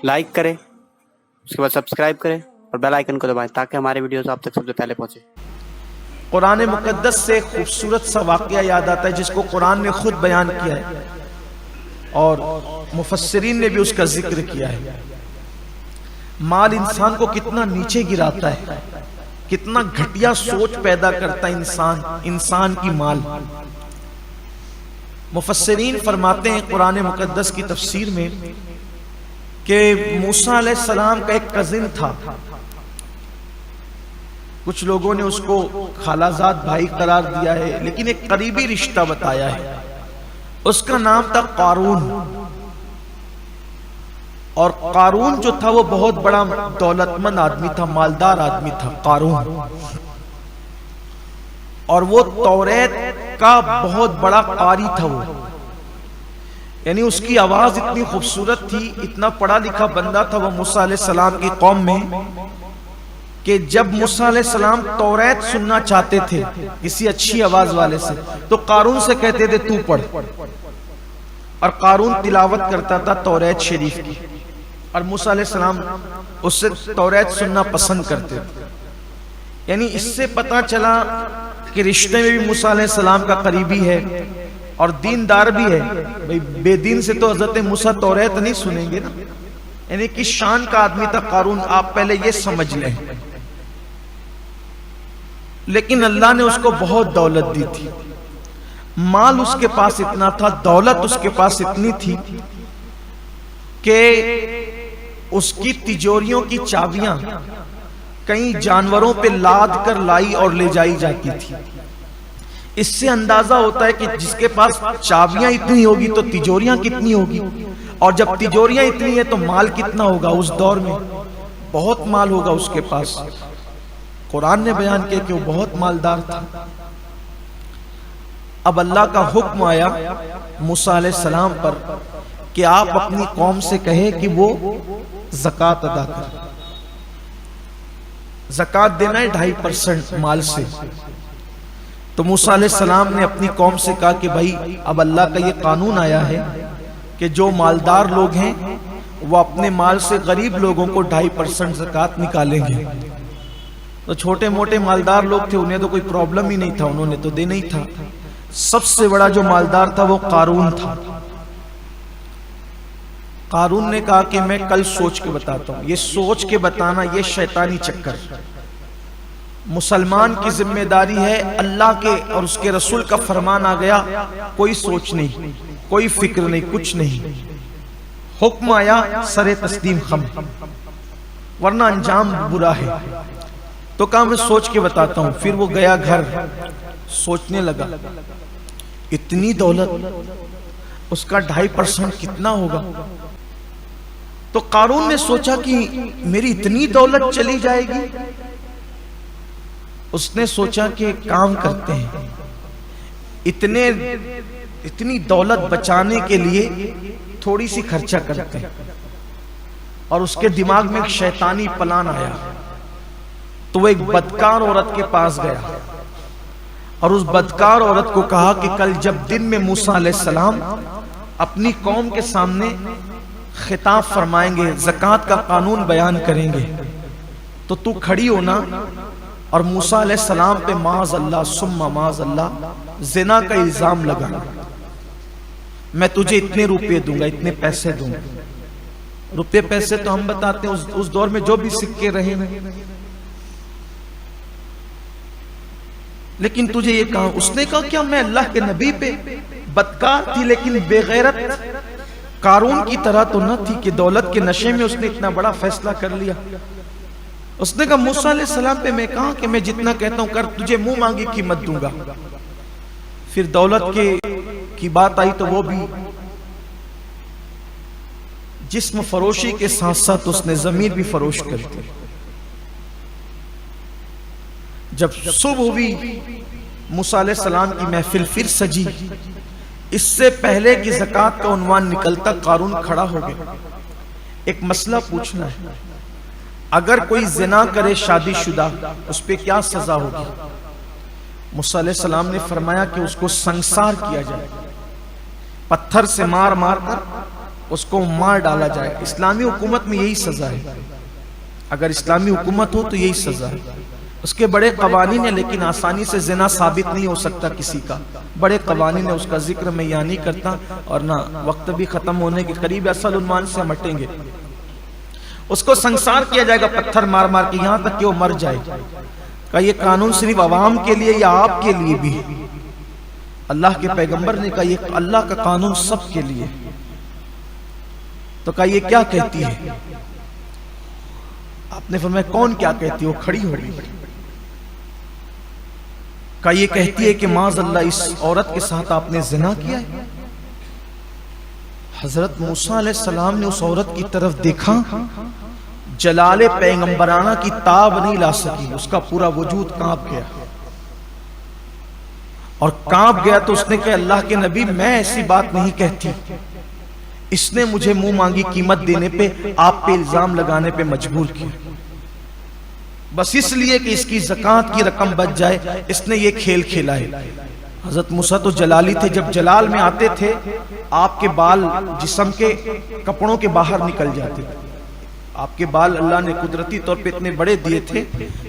Like کریں، اس کے بعد سبسکرائب کریں اور بیل آئیکن کو دبائیں تاکہ ہمارے ویڈیوز آپ تک سب سے پہلے پہنچے۔ قرآن مقدس سے خوبصورت سا واقعہ یاد آتا ہے جس کو قرآن نے خود بیان کیا ہے اور مفسرین نے بھی اس کا ذکر کیا ہے۔ مال انسان کو کتنا نیچے گراتا ہے، کتنا گھٹیا سوچ پیدا کرتا ہے انسان کی مال۔ مفسرین فرماتے ہیں قرآن مقدس کی تفسیر میں کہ موسیٰ علیہ السلام کا ایک کزن تھا، کچھ لوگوں نے اس کو خالہ زاد بھائی قرار دیا ہے لیکن ایک قریبی رشتہ بتایا ہے۔ اس کا نام تھا قارون، اور قارون جو تھا وہ بہت بڑا دولت مند آدمی تھا، مالدار آدمی تھا قارون، اور وہ توریت کا بہت بڑا قاری تھا۔ وہ یعنی اس کی آواز اتنی خوبصورت تھی، اتنا پڑھا لکھا بندہ تھا وہ موسیٰ علیہ السلام کی قوم میں کہ جب موسیٰ علیہ السلام توریت سننا چاہتے تھے کسی اچھی آواز والے سے تو قارون سے کہتے تھے تو پڑھ، اور قارون تلاوت کرتا تھا توریت شریف کی، اور موسیٰ علیہ السلام اس سے توریت سننا پسند کرتے تھے۔ یعنی اس سے پتہ چلا کہ رشتے میں بھی موسیٰ علیہ السلام کا قریبی ہے اور دیندار بھی ہے۔ بھئی بے دین سے تو حضرت موسیٰ توریت نہیں سنیں گے نا، یعنی کس شان کا آدمی تھا قارون، آپ پہلے یہ سمجھ لیں۔ لیکن اللہ نے اس کو بہت دولت دی تھی، مال اس کے پاس اتنا تھا، دولت اس کے پاس اتنی تھی کہ اس کی تجوریوں کی چابیاں کئی جانوروں پہ لاد کر لائی اور لے جائی جاتی تھی۔ اس سے اندازہ ہوتا ہے کہ جس کے پاس چابیاں اتنی ہوگی تو تجوریاں کتنی ہوگی، اور جب تجوریاں اتنی ہیں تو مال کتنا ہوگا۔ اس دور میں بہت مال ہوگا اس کے پاس۔ قرآن نے بیان کیا کہ وہ بہت مالدار تھا۔ اب اللہ کا حکم آیا موسیٰ علیہ السلام پر کہ آپ اپنی قوم سے کہے کہ وہ زکوٰۃ ادا کریں۔ زکوٰۃ دینا ہے 2.5% مال سے۔ تو موسیٰ علیہ السلام نے اپنی قوم سے کہا کہ بھائی اب اللہ کا یہ قانون آیا ہے کہ جو مالدار لوگ ہیں وہ اپنے مال سے غریب لوگوں کو 2.5% زکوٰۃ نکالیں گے۔ تو چھوٹے موٹے مالدار لوگ تھے، انہیں تو کوئی پرابلم ہی نہیں تھا، انہوں نے تو دینا ہی تھا۔ سب سے بڑا جو مالدار تھا وہ قارون تھا۔ قارون نے کہا کہ میں کل سوچ کے بتاتا ہوں۔ یہ سوچ کے بتانا یہ شیطانی چکر، مسلمان کی ذمہ داری ہے، اللہ کے اور اس کے رسول کا فرمان آ گیا، کوئی سوچ نہیں، کوئی فکر نہیں، کچھ نہیں، حکم آیا سر تسلیم خم، ورنہ انجام برا ہے۔ تو کہا میں سوچ کے بتاتا ہوں۔ پھر وہ گیا گھر، سوچنے لگا اتنی دولت، اس کا 2.5% کتنا ہوگا۔ تو قارون نے سوچا کہ میری اتنی دولت چلی جائے گی۔ اس نے سوچا کہ کام کرتے ہیں، اتنی دولت بچانے کے لیے تھوڑی سی خرچہ کرتے ہیں۔ اور اس کے دماغ میں ایک شیطانی پلان آیا، تو وہ ایک بدکار عورت کے پاس گیا اور اس بدکار عورت کو کہا کہ کل جب دن میں موسیٰ علیہ السلام اپنی قوم کے سامنے خطاب فرمائیں گے، زکوٰۃ کا قانون بیان کریں گے، تو تو کھڑی ہونا اور موسیٰ علیہ السلام پہ معاذ اللہ ثم معاذ اللہ زنا کا الزام لگانا۔ میں تجھے اتنے روپے دوں گا، اتنے پیسے دوں گا۔ روپے پیسے تو ہم بتاتے ہیں اس دور میں جو بھی سکے رہے ہیں، لیکن تجھے یہ کہا۔ اس نے کہا کیا میں اللہ کے نبی پہ بدکار تھی لیکن بے غیرت قارون کی طرح تو نہ تھی کہ دولت کے نشے میں اس نے اتنا بڑا فیصلہ کر لیا۔ اس نے کہا موسیٰ علیہ السلام پہ میں کہا کہ میں جتنا کہتا ہوں کر، تجھے منہ مانگی قیمت دوں گا۔ پھر دولت کی بات آئی تو وہ بھی جسم فروشی کے ساتھ ساتھ اس نے ضمیر بھی فروش کر دی۔ جب صبح ہوئی موسیٰ علیہ السلام کی محفل پھر سجی، اس سے پہلے کہ زکوٰۃ کا عنوان نکلتا قارون کھڑا ہو گیا۔ ایک مسئلہ پوچھنا ہے، اگر کوئی زنا کرے شادی شدہ اس پہ کیا سزا ہوگی؟ موسیٰ علیہ السلام نے فرمایا کہ اس کو سنگسار کیا جائے، پتھر سے مار مار کر اس کو مار ڈالا جائے. اسلامی حکومت میں یہی سزا ہے. اگر اسلامی حکومت ہو تو یہی سزا ہے. اس کے بڑے قوانین ہیں لیکن آسانی سے زنا ثابت نہیں ہو سکتا کسی کا. بڑے قوانین ہیں, اس کا ذکر میں یہاں نہیں کرتا, اور نہ وقت بھی ختم ہونے کے قریب. اصل عنوان سے ہم ہٹیں گے. اس کو سنسار کیا جائے گا پتھر مار مار کے یہاں تک کہ وہ مر جائے. کہ یہ قانون صرف عوام کے لیے یا آپ کے لیے بھی؟ اللہ کے پیغمبر نے کہا یہ اللہ کا قانون سب کے لیے. تو کہا یہ کیا کہتی ہے؟ آپ نے فرمایا کون کیا کہتی ہے؟ وہ کھڑی ہو گئی. کہا یہ کہتی ہے کہ معاذ اللہ اس عورت کے ساتھ آپ نے زنا کیا ہے. حضرت موسیٰ علیہ السلام نے اس عورت کی طرف دیکھا, جلال پیغمبرانہ کی تاب نہیں لا سکی, اس کا پورا وجود کانپ گیا. اور کانپ گیا تو اس نے کہا اللہ کے نبی میں ایسی بات نہیں کہتی. اس نے مجھے منہ مانگی قیمت دینے پہ, آپ پہ الزام لگانے پہ مجبور کیا, بس اس لیے کہ اس کی زکوٰۃ کی رقم بچ جائے. اس نے یہ کھیل کھیلا ہے. حضرت موسیٰ تو جلالی تھے, جب جلال میں آتے تھے آپ کے بال جسم کے کپڑوں کے باہر نکل جاتے تھے. آپ کے بال اللہ نے قدرتی طور پہ اتنے بڑے دیے تھے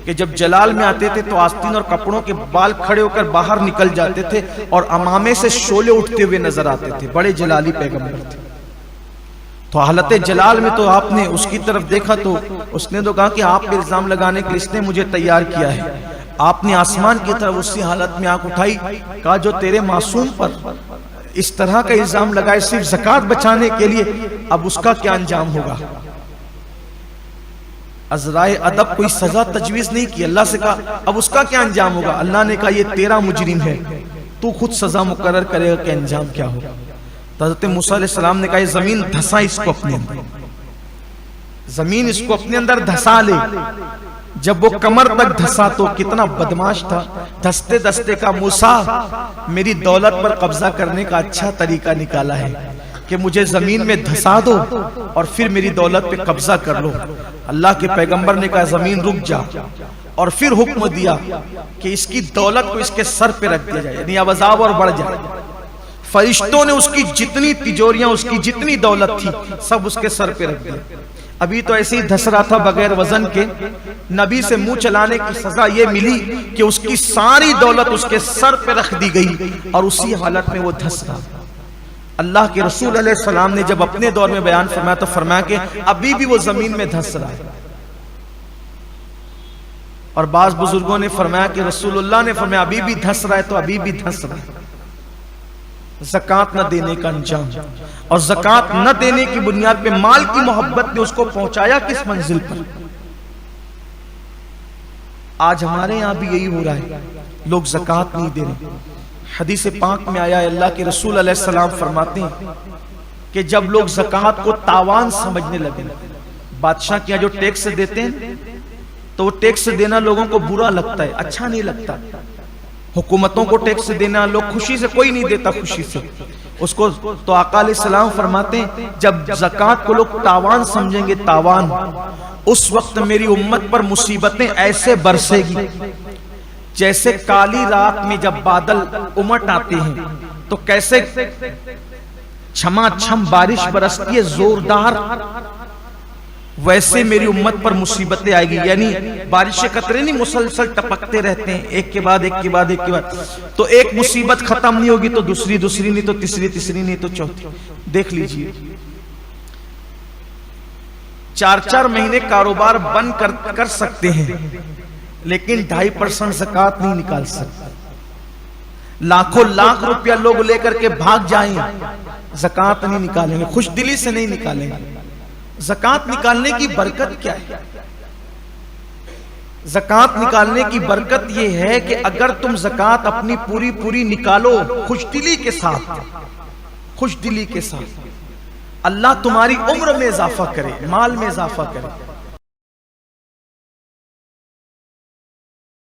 کہ جب جلال میں آتے تھے تو آستین اور کپڑوں کے بال کھڑے ہو کر باہر نکل جاتے تھے اور امامے سے شعلے اٹھتے ہوئے نظر آتے تھے. بڑے جلالی پیغمبر تھے. تو حالت جلال میں تو آپ نے اس کی طرف دیکھا تو اس نے تو کہا کہ آپ پہ الزام لگانے کے لیے اس نے مجھے تیار کیا ہے. آپ نے آسمان کی طرف اسی حالت میں آنکھ اٹھائی, کہا جو تیرے معصوم پر اس طرح کا الزام لگائے صرف زکوٰۃ بچانے کے لیے, اب اس کا کیا انجام ہوگا؟ عذرائے ادب کوئی سزا تجویز نہیں کی. اللہ سے کہا اب اس کا کیا انجام ہوگا؟ اللہ نے کہا یہ تیرا مجرم ہے, تو خود سزا مقرر کرے گا کہ انجام کیا ہوگا. حضرت موسیٰ علیہ السلام نے کہا یہ زمین دھسا اس کو اپنے اندر, زمین اس کو اپنے اندر دھسا لے. جب وہ کمر تک دھسا تو کتنا بدماش تھا, دھستے دھستے کا موسیٰ میری دولت پر قبضہ کرنے کا اچھا طریقہ نکالا ہے کہ مجھے زمین میں دھسا دو اور پھر میری دولت پہ قبضہ کر لو. اللہ کے پیغمبر نے کہا زمین رک جا, اور پھر حکم دیا کہ اس کی دولت کو اس کے سر پہ رکھ دیا جائے, یعنی اب عذاب اور بڑھ جائے. فرشتوں نے اس کی جتنی تجوریاں, اس کی جتنی دولت تھی سب اس کے سر پہ رکھ دیا. ابھی تو ایسے ہی دھس رہا تھا بغیر وزن کے. نبی سے منہ چلانے کی سزا یہ ملی کہ اس کی ساری دولت اس کے سر پہ رکھ دی گئی اور اسی حالت میں وہ دھس رہا. اللہ کے رسول علیہ السلام نے جب اپنے دور میں بیان فرمایا تو فرمایا کہ ابھی بھی وہ زمین میں دھس رہا ہے. اور بعض بزرگوں نے فرمایا کہ رسول اللہ نے فرمایا ابھی بھی دھس رہا ہے تو ابھی بھی دھس رہا ہے. زکوٰۃ نہ دینے کا انجام, اور زکوٰۃ نہ دینے کی بنیاد پہ مال کی محبت نے اس کو پہنچایا کس منزل پر. آج ہمارے یہاں بھی یہی ہو رہا ہے, لوگ زکوٰۃ نہیں دے رہے. حدیث پاک میں آیا ہے, اللہ کے رسول علیہ السلام فرماتے ہیں کہ جب لوگ زکوٰۃ کو تاوان سمجھنے لگے, بادشاہ کے یہاں جو ٹیکس دیتے ہیں تو وہ ٹیکس دینا لوگوں کو برا لگتا ہے, اچھا نہیں لگتا. حکومتوں کو ٹیکس دینا لوگ خوشی سے, کوئی نہیں دیتا خوشی سے اس کو. تو آقا علیہ السلام فرماتے ہیں جب زکوٰۃ کو لوگ تاوان سمجھیں گے, تاوان, اس وقت میری امت پر مصیبتیں ایسے برسے گی جیسے کالی رات میں جب بادل امٹ آتے ہیں تو کیسے چھما چھم بارش برستی ہے زوردار, ویسے میری امت پر مصیبتیں آئے گی. یعنی بارش کے قطرے نہیں مسلسل ٹپکتے رہتے ہیں ایک کے بعد ایک کے بعد ایک کے بعد, تو ایک مصیبت ختم نہیں ہوگی تو دوسری, دوسری نہیں تو تیسری, تیسری نہیں تو چوتھی. دیکھ لیجئے 4-4 مہینے کاروبار بند کر سکتے ہیں لیکن 2.5% زکوٰۃ نہیں نکال سکتے. لاکھوں لاکھ روپیہ لوگ لے کر کے بھاگ جائیں, زکوٰۃ نہیں نکالیں گے, خوش دلی سے نہیں نکالیں گے. زکوٰۃ نکالنے کی برکت کیا ہے؟ زکوٰۃ نکالنے کی برکت یہ ہے کہ اگر تم زکوٰۃ اپنی پوری پوری نکالو خوش دلی کے ساتھ, خوش دلی کے ساتھ, اللہ تمہاری عمر میں اضافہ کرے, مال میں اضافہ کرے.